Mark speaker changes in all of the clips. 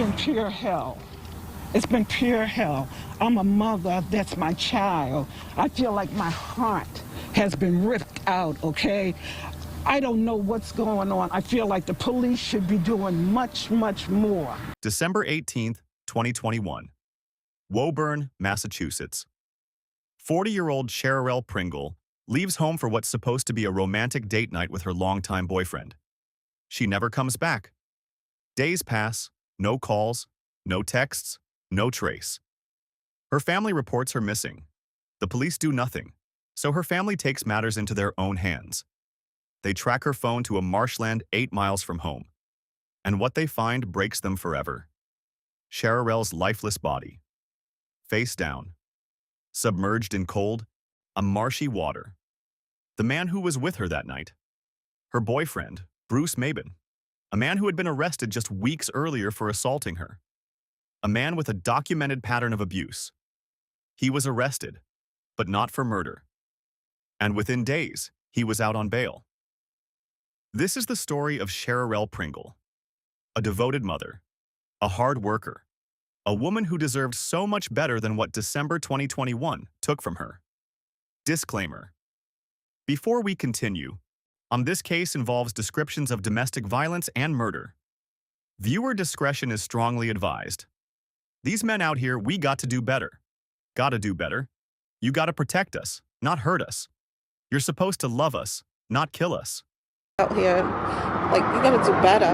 Speaker 1: been pure hell. It's been pure hell. I'm a mother, that's my child. I feel like my heart has been ripped out, okay? I don't know what's going on. I feel like the police should be doing much, much more.
Speaker 2: December 18th, 2021. Woburn, Massachusetts. 40-year-old Cherel Pringle leaves home for what's supposed to be a romantic date night with her longtime boyfriend. She never comes back. Days pass, no calls, no texts, no trace. Her family reports her missing. The police do nothing, so her family takes matters into their own hands. They track her phone to a marshland 8 miles from home, and what they find breaks them forever. Cherel's lifeless body, face down, submerged in cold, a marshy water. The man who was with her that night, her boyfriend, Bruce Mabin, a man who had been arrested just weeks earlier for assaulting her. A man with a documented pattern of abuse. He was arrested, but not for murder. And within days, he was out on bail. This is the story of Cherel Pringle, a devoted mother, a hard worker, a woman who deserved so much better than what December 2021 took from her. Disclaimer. Before we continue, this case involves descriptions of domestic violence and murder. Viewer discretion is strongly advised. These men out here, we got to do better. Gotta do better. You gotta protect us, not hurt us. You're supposed to love us, not kill us.
Speaker 3: Out here, like, you gotta do better.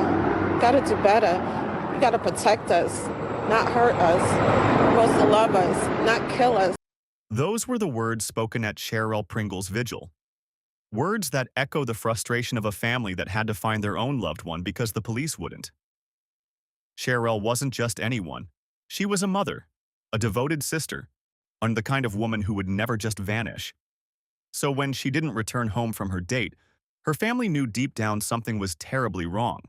Speaker 3: You gotta do better. You gotta protect us, not hurt us. You're supposed to love us, not kill us.
Speaker 2: Those were the words spoken at Cherel Pringle's vigil. Words that echo the frustration of a family that had to find their own loved one because the police wouldn't. Cherel wasn't just anyone. She was a mother, a devoted sister, and the kind of woman who would never just vanish. So when she didn't return home from her date, her family knew deep down something was terribly wrong.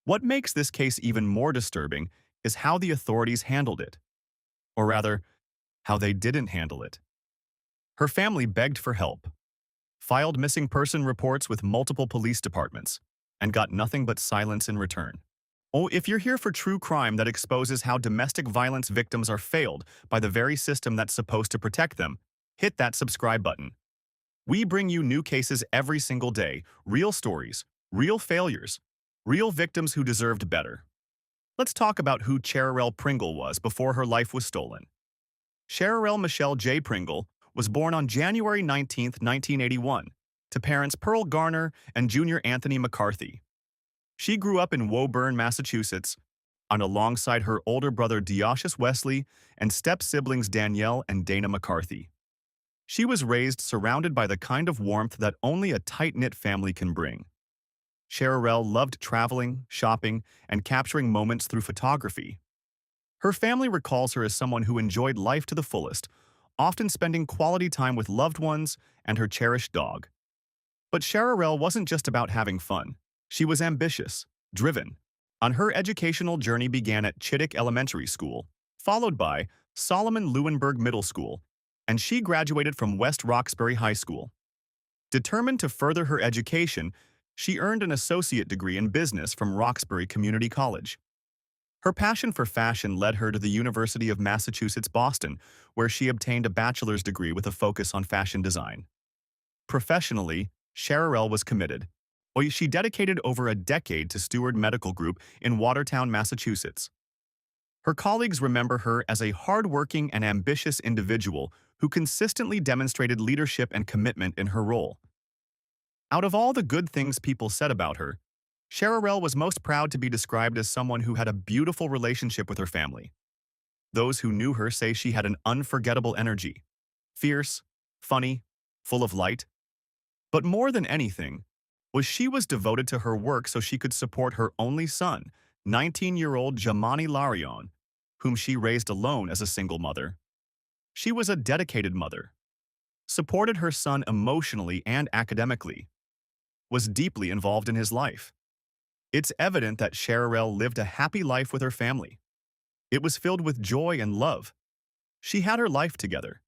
Speaker 2: What makes this case even more disturbing is how the authorities handled it. Or rather, how they didn't handle it. Her family begged for help, filed missing person reports with multiple police departments, and got nothing but silence in return. Oh, if you're here for true crime that exposes how domestic violence victims are failed by the very system that's supposed to protect them, hit that subscribe button. We bring you new cases every single day, real stories, real failures, real victims who deserved better. Let's talk about who Cherel Pringle was before her life was stolen. Cherel Michelle J. Pringle was born on January 19, 1981, to parents Pearl Garner and Junior Anthony McCarthy. She grew up in Woburn, Massachusetts, and alongside her older brother Deoshus Wesley and step-siblings Danielle and Dana McCarthy. She was raised surrounded by the kind of warmth that only a tight-knit family can bring. Cherel loved traveling, shopping, and capturing moments through photography. Her family recalls her as someone who enjoyed life to the fullest, often spending quality time with loved ones and her cherished dog. But Cherel wasn't just about having fun. She was ambitious, driven. Her educational journey began at Chittick Elementary School, followed by Solomon Leuenberg Middle School, and she graduated from West Roxbury High School. Determined to further her education, she earned an associate degree in business from Roxbury Community College. Her passion for fashion led her to the University of Massachusetts Boston, where she obtained a bachelor's degree with a focus on fashion design. Professionally, Cherel was committed. She dedicated over a decade to Steward Medical Group in Watertown, Massachusetts. Her colleagues remember her as a hardworking and ambitious individual who consistently demonstrated leadership and commitment in her role. Out of all the good things people said about her, Cherel was most proud to be described as someone who had a beautiful relationship with her family. Those who knew her say she had an unforgettable energy, fierce, funny, full of light. But more than anything, she was devoted to her work so she could support her only son, 19-year-old Jamani Larion, whom she raised alone as a single mother. She was a dedicated mother, supported her son emotionally and academically, was deeply involved in his life. It's evident that Cherel lived a happy life with her family. It was filled with joy and love. She had her life together.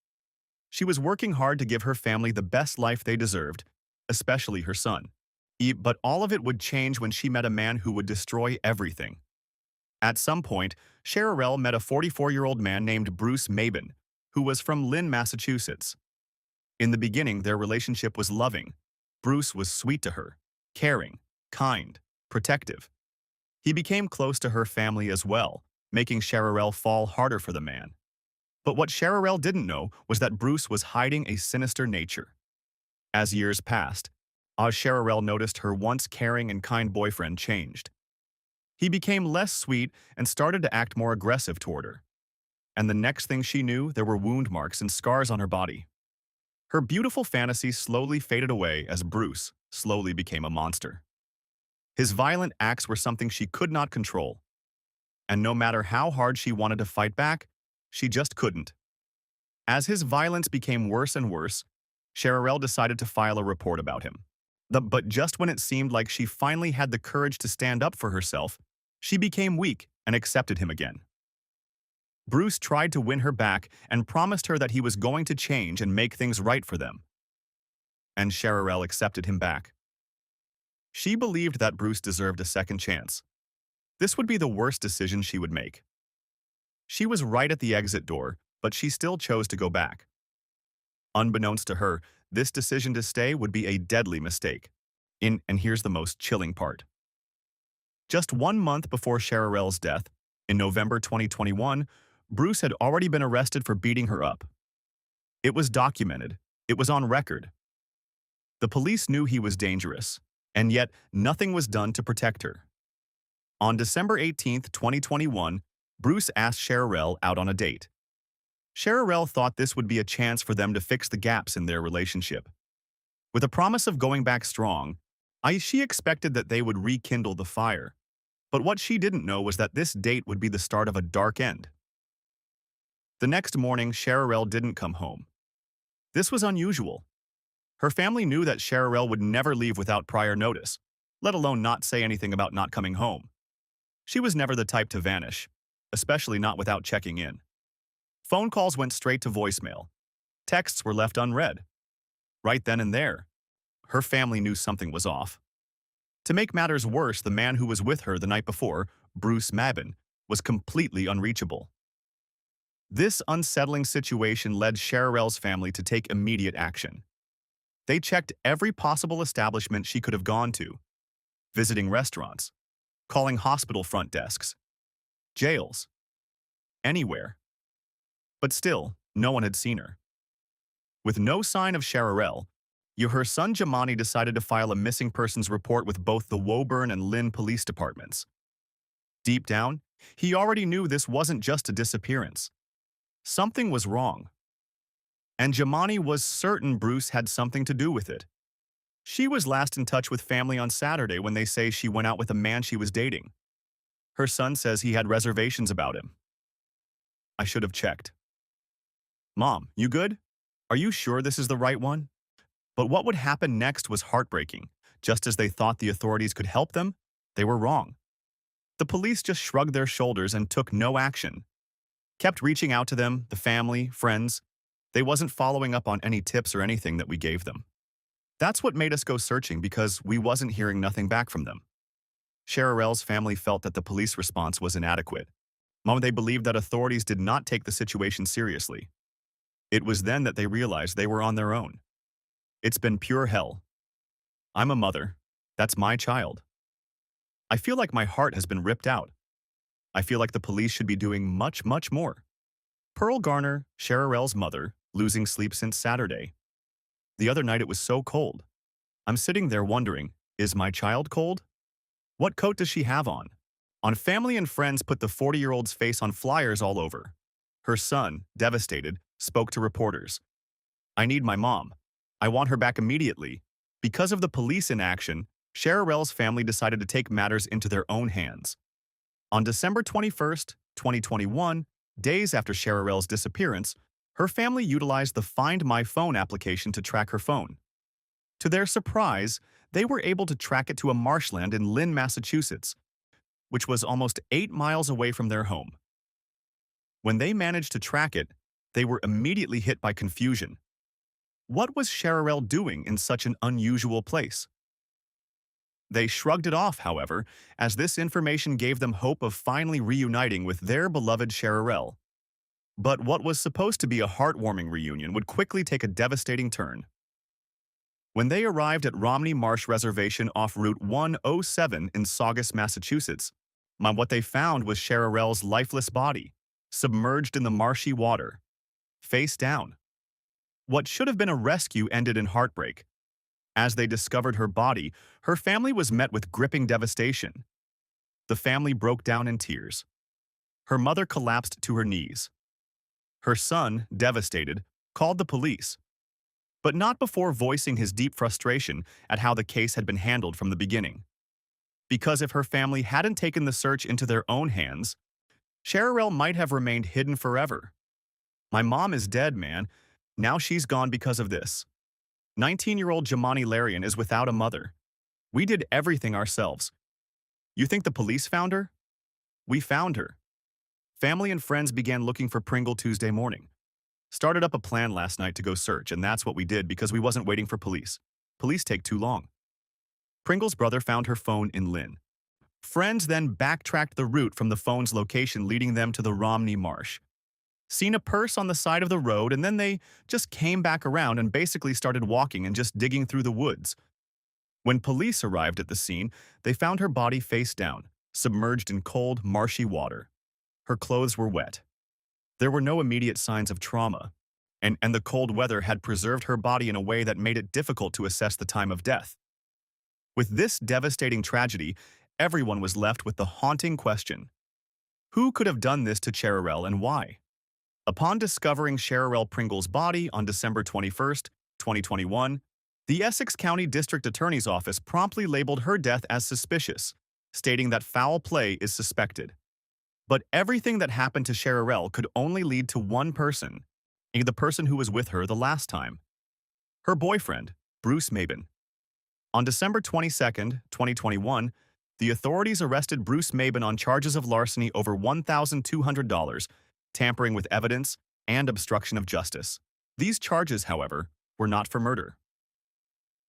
Speaker 2: She was working hard to give her family the best life they deserved, especially her son. But all of it would change when she met a man who would destroy everything. At some point, Cherel met a 44-year-old man named Bruce Mabin, who was from Lynn, Massachusetts. In the beginning, their relationship was loving. Bruce was sweet to her, caring, kind, protective. He became close to her family as well, making Cherel fall harder for the man. But what Cherel didn't know was that Bruce was hiding a sinister nature. As years passed, Cherel noticed her once caring and kind boyfriend changed. He became less sweet and started to act more aggressive toward her. And the next thing she knew, there were wound marks and scars on her body. Her beautiful fantasy slowly faded away as Bruce slowly became a monster. His violent acts were something she could not control. And no matter how hard she wanted to fight back, she just couldn't. As his violence became worse and worse, Cherel decided to file a report about him. But just when it seemed like she finally had the courage to stand up for herself, she became weak and accepted him again. Bruce tried to win her back and promised her that he was going to change and make things right for them. And Cherel accepted him back. She believed that Bruce deserved a second chance. This would be the worst decision she would make. She was right at the exit door, but she still chose to go back. Unbeknownst to her, this decision to stay would be a deadly mistake. And here's the most chilling part. Just 1 month before Cherel's death, in November 2021, Bruce had already been arrested for beating her up. It was documented. It was on record. The police knew he was dangerous, and yet nothing was done to protect her. On December 18, 2021, Bruce asked Cherel out on a date. Cherel thought this would be a chance for them to fix the gaps in their relationship. With a promise of going back strong, she expected that they would rekindle the fire. But what she didn't know was that this date would be the start of a dark end. The next morning, Cherel didn't come home. This was unusual. Her family knew that Cherel would never leave without prior notice, let alone not say anything about not coming home. She was never the type to vanish, especially not without checking in. Phone calls went straight to voicemail. Texts were left unread. Right then and there, her family knew something was off. To make matters worse, the man who was with her the night before, Bruce Mabin, was completely unreachable. This unsettling situation led Cherel's family to take immediate action. They checked every possible establishment she could have gone to, visiting restaurants, calling hospital front desks, jails, anywhere. But still, no one had seen her. With no sign of Cherel, her son Jamani decided to file a missing persons report with both the Woburn and Lynn police departments. Deep down, he already knew this wasn't just a disappearance. Something was wrong. And Jamani was certain Bruce had something to do with it. She was last in touch with family on Saturday when they say she went out with a man she was dating. Her son says he had reservations about him. I should have checked. Mom, you good? Are you sure this is the right one? But what would happen next was heartbreaking. Just as they thought the authorities could help them, they were wrong. The police just shrugged their shoulders and took no action. Kept reaching out to them, the family, friends. They wasn't following up on any tips or anything that we gave them. That's what made us go searching, because we wasn't hearing nothing back from them. Cherel's family felt that the police response was inadequate. They believed that authorities did not take the situation seriously. It was then that they realized they were on their own. It's been pure hell. I'm a mother. That's my child. I feel like my heart has been ripped out. I feel like the police should be doing much, much more. Pearl Garner, Cherel's mother, losing sleep since Saturday. The other night it was so cold. I'm sitting there wondering, is my child cold? What coat does she have on? Family and friends put the 40-year-old's face on flyers all over. Her son, devastated, spoke to reporters. I need my mom. I want her back immediately. Because of the police inaction, Cherel's family decided to take matters into their own hands. On December 21st, 2021, days after Cherel's disappearance, her family utilized the Find My Phone application to track her phone. To their surprise, they were able to track it to a marshland in Lynn, Massachusetts, which was almost 8 miles away from their home. When they managed to track it, they were immediately hit by confusion. What was Cherel doing in such an unusual place? They shrugged it off, however, as this information gave them hope of finally reuniting with their beloved Cherel. But what was supposed to be a heartwarming reunion would quickly take a devastating turn. When they arrived at Romney Marsh Reservation off Route 107 in Saugus, Massachusetts, what they found was Cherel's lifeless body, submerged in the marshy water, face down. What should have been a rescue ended in heartbreak. As they discovered her body, her family was met with gripping devastation. The family broke down in tears. Her mother collapsed to her knees. Her son, devastated, called the police, but not before voicing his deep frustration at how the case had been handled from the beginning. Because if her family hadn't taken the search into their own hands, Cherel might have remained hidden forever. My mom is dead, man. Now she's gone because of this. 19-year-old Jamani Larian is without a mother. We did everything ourselves. You think the police found her? We found her. Family and friends began looking for Pringle Tuesday morning. Started up a plan last night to go search, and that's what we did because we wasn't waiting for police. Police take too long. Pringle's brother found her phone in Lynn. Friends then backtracked the route from the phone's location, leading them to the Romney Marsh. Seen a purse on the side of the road, and then they just came back around and basically started walking and just digging through the woods. When police arrived at the scene, they found her body face down, submerged in cold, marshy water. Her clothes were wet. There were no immediate signs of trauma, and the cold weather had preserved her body in a way that made it difficult to assess the time of death. With this devastating tragedy, everyone was left with the haunting question: who could have done this to Cherel and why? Upon discovering Cherel Pringle's body on December 21st, 2021, the Essex County District Attorney's Office promptly labeled her death as suspicious, stating that foul play is suspected. But everything that happened to Cherel could only lead to one person, the person who was with her the last time. Her boyfriend, Bruce Mabin. On December 22nd, 2021, the authorities arrested Bruce Mabin on charges of larceny over $1,200, tampering with evidence, and obstruction of justice. These charges, however, were not for murder.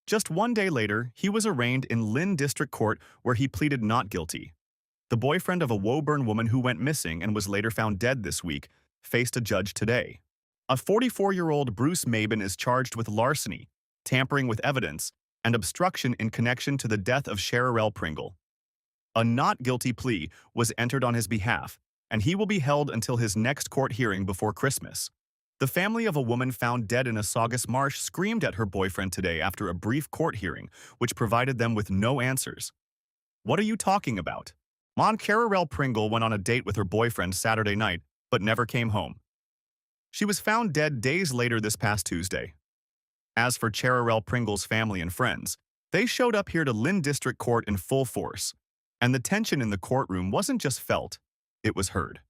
Speaker 2: Just one day later, he was arraigned in Lynn District Court, where he pleaded not guilty. The boyfriend of a Woburn woman who went missing and was later found dead this week faced a judge today. A 44-year-old Bruce Mabin is charged with larceny, tampering with evidence, and obstruction in connection to the death of Cherel Pringle. A not guilty plea was entered on his behalf, and he will be held until his next court hearing before Christmas. The family of a woman found dead in a Saugus marsh screamed at her boyfriend today after a brief court hearing, which provided them with no answers. What are you talking about? Cherel Pringle went on a date with her boyfriend Saturday night, but never came home. She was found dead days later this past Tuesday. As for Cherel Pringle's family and friends, they showed up here to Lynn District Court in full force, and the tension in the courtroom wasn't just felt, it was heard.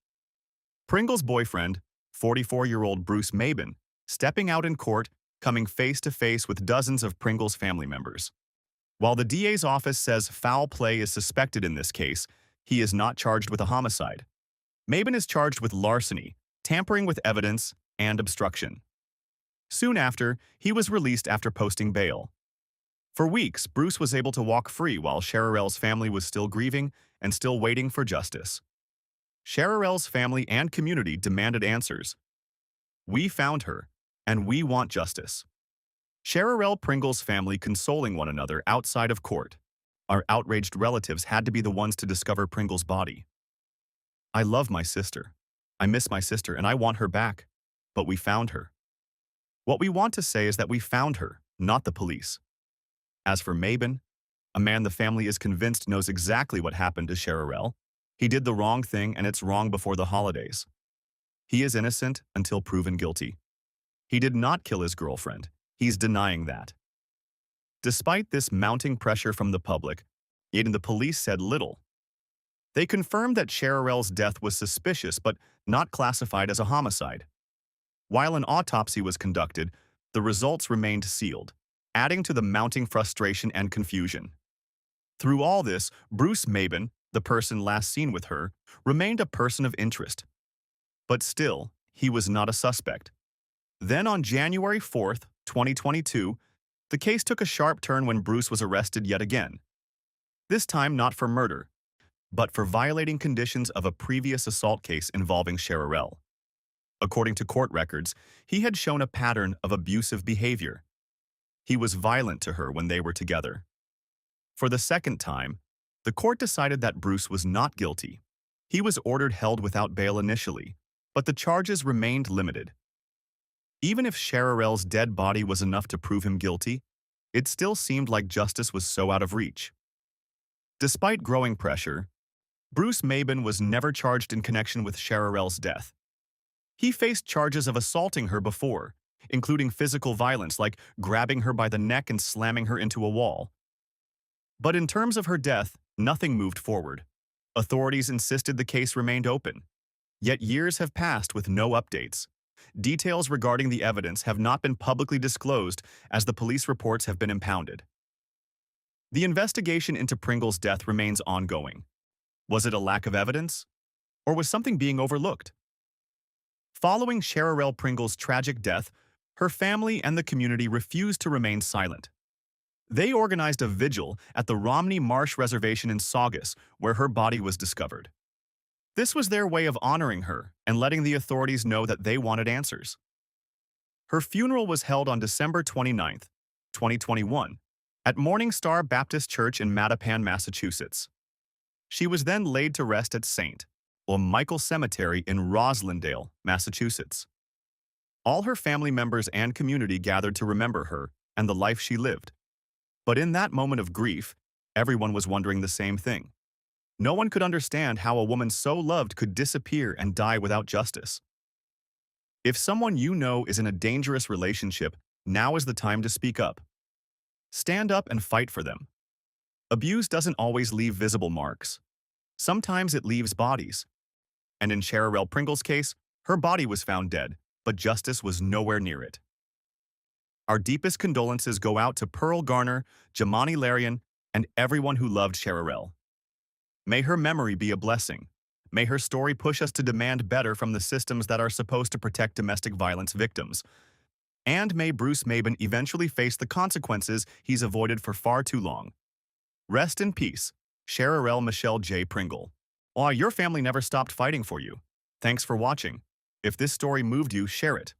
Speaker 2: Pringle's boyfriend, 44-year-old Bruce Mabin, stepping out in court, coming face-to-face with dozens of Pringle's family members. While the DA's office says foul play is suspected in this case, he is not charged with a homicide. Mabin is charged with larceny, tampering with evidence, and obstruction. Soon after, he was released after posting bail. For weeks, Bruce was able to walk free while Cherel's family was still grieving and still waiting for justice. Cherel's family and community demanded answers. We found her, and we want justice. Cherel Pringle's family consoling one another outside of court. Our outraged relatives had to be the ones to discover Pringle's body. I love my sister. I miss my sister, and I want her back. But we found her. What we want to say is that we found her, not the police. As for Mabin, a man the family is convinced knows exactly what happened to Cherel. He did the wrong thing, and it's wrong before the holidays. He is innocent until proven guilty. He did not kill his girlfriend. He's denying that. Despite this mounting pressure from the public, even the police said little. They confirmed that Cherel's death was suspicious but not classified as a homicide. While an autopsy was conducted, the results remained sealed, adding to the mounting frustration and confusion. Through all this, Bruce Mabin, the person last seen with her, remained a person of interest. But still, he was not a suspect. Then on January 4th, 2022, the case took a sharp turn when Bruce was arrested yet again. This time not for murder, but for violating conditions of a previous assault case involving Cherel. According to court records, he had shown a pattern of abusive behavior. He was violent to her when they were together. For the second time, the court decided that Bruce was not guilty. He was ordered held without bail initially, but the charges remained limited. Even if Cherel's dead body was enough to prove him guilty, it still seemed like justice was so out of reach. Despite growing pressure, Bruce Maben was never charged in connection with Cherel's death. He faced charges of assaulting her before, including physical violence like grabbing her by the neck and slamming her into a wall. But in terms of her death, nothing moved forward. Authorities insisted the case remained open. Yet years have passed with no updates. Details regarding the evidence have not been publicly disclosed as the police reports have been impounded. The investigation into Pringle's death remains ongoing. Was it a lack of evidence? Or was something being overlooked? Following Cherel Pringle's tragic death, her family and the community refused to remain silent. They organized a vigil at the Romney Marsh Reservation in Saugus, where her body was discovered. This was their way of honoring her and letting the authorities know that they wanted answers. Her funeral was held on December 29, 2021, at Morning Star Baptist Church in Mattapan, Massachusetts. She was then laid to rest at St. Michael Cemetery in Roslindale, Massachusetts. All her family members and community gathered to remember her and the life she lived. But in that moment of grief, everyone was wondering the same thing. No one could understand how a woman so loved could disappear and die without justice. If someone you know is in a dangerous relationship, now is the time to speak up. Stand up and fight for them. Abuse doesn't always leave visible marks. Sometimes it leaves bodies. And in Cherel Pringle's case, her body was found dead, but justice was nowhere near it. Our deepest condolences go out to Pearl Garner, Jamani Larian, and everyone who loved Cherel. May her memory be a blessing. May her story push us to demand better from the systems that are supposed to protect domestic violence victims. And may Bruce Maben eventually face the consequences he's avoided for far too long. Rest in peace, Cherel Michelle J. Pringle. Aw, your family never stopped fighting for you. Thanks for watching. If this story moved you, share it.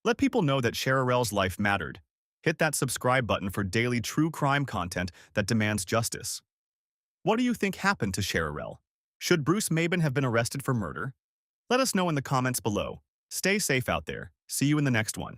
Speaker 2: Let people know that Cherel's life mattered. Hit that subscribe button for daily true crime content that demands justice. What do you think happened to Cherel? Should Bruce Maben have been arrested for murder? Let us know in the comments below. Stay safe out there. See you in the next one.